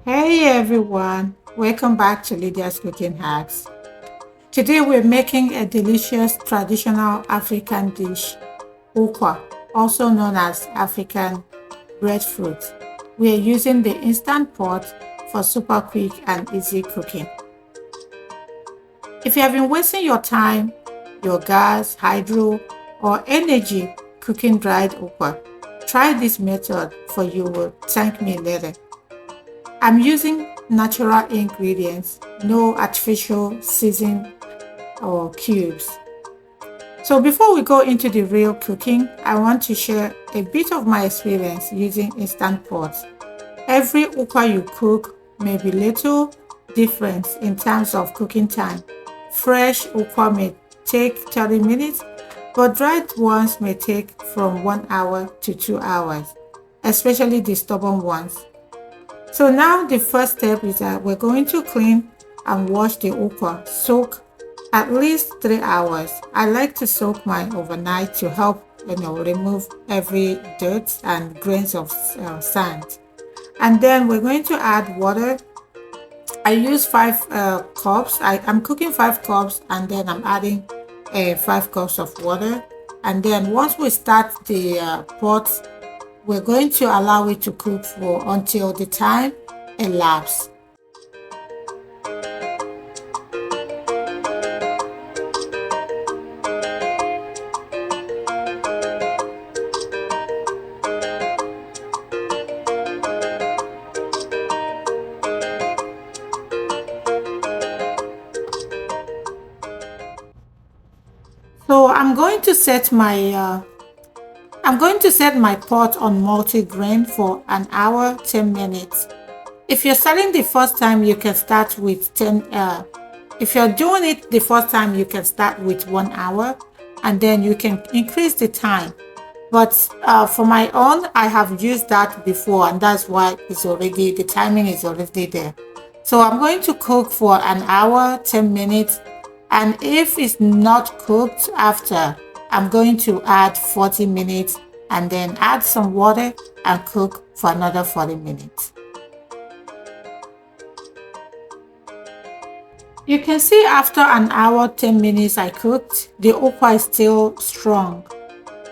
Hey everyone, welcome back to Lydia's Cooking Hacks. Today we're making a delicious traditional African dish, Ukwa, also known as African breadfruit. We are using the instant pot for super quick and easy cooking. If you have been wasting your time, your gas, hydro, or energy cooking dried Ukwa, try this method for you will thank me later. I'm using natural ingredients, no artificial seasoning or cubes. So before we go into the real cooking, I want to share a bit of my experience using instant pots. Every ukwa you cook may be little different in terms of cooking time. Fresh ukwa may take 30 minutes, but dried ones may take from 1 hour to 2 hours, especially the stubborn ones. So now the first step is that we're going to clean and wash the ukwa. Soak at least 3 hours. I like to soak mine overnight to help remove every dirt and grains of sand. And then we're going to add water. I use 5 cups. I'm cooking 5 cups and then I'm adding 5 cups of water. And then once we start the pot, we're going to allow it to cook for until the time elapses. So I'm going to set my pot on multi-grain for an hour, 10 minutes. If you're starting the first time, you can start with 10. If you're doing it the first time, you can start with 1 hour, and then you can increase the time. But for my own, I have used that before, and that's why the timing is already there. So I'm going to cook for an hour, 10 minutes, and if it's not cooked after, I'm going to add 40 minutes and then add some water and cook for another 40 minutes. You can see after an hour, 10 minutes I cooked, the ukwa is still strong.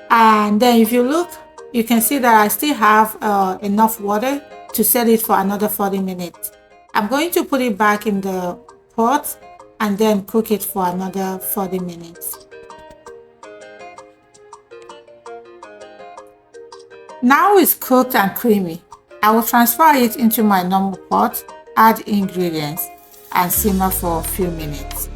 And then if you look, you can see that I still have enough water to set it for another 40 minutes. I'm going to put it back in the pot and then cook it for another 40 minutes. Now it's cooked and creamy. I will transfer it into my normal pot, add ingredients, and simmer for a few minutes.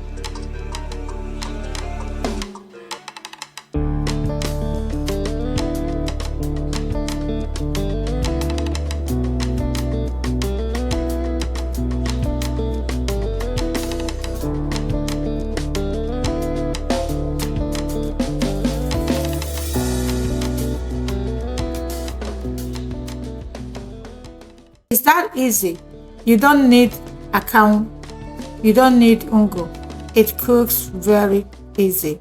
It's that easy. You don't need account. You don't need ungo. It cooks very easy.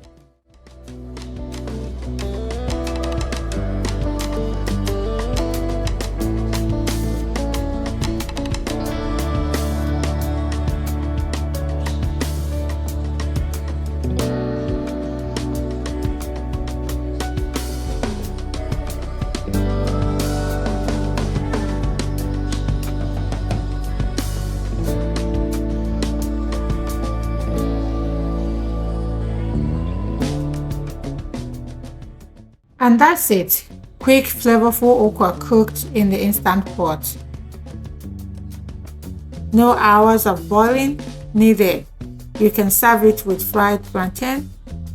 And that's it. Quick, flavorful okra cooked in the instant pot. No hours of boiling needed. You can serve it with fried plantain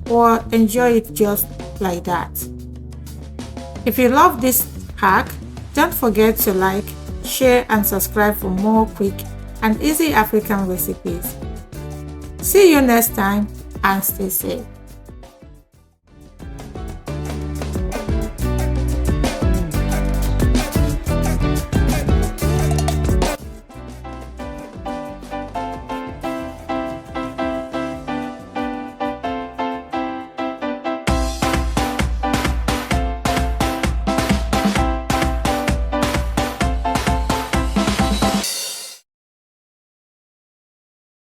or enjoy it just like that. If you love this hack, don't forget to like, share, and subscribe for more quick and easy African recipes. See you next time and stay safe.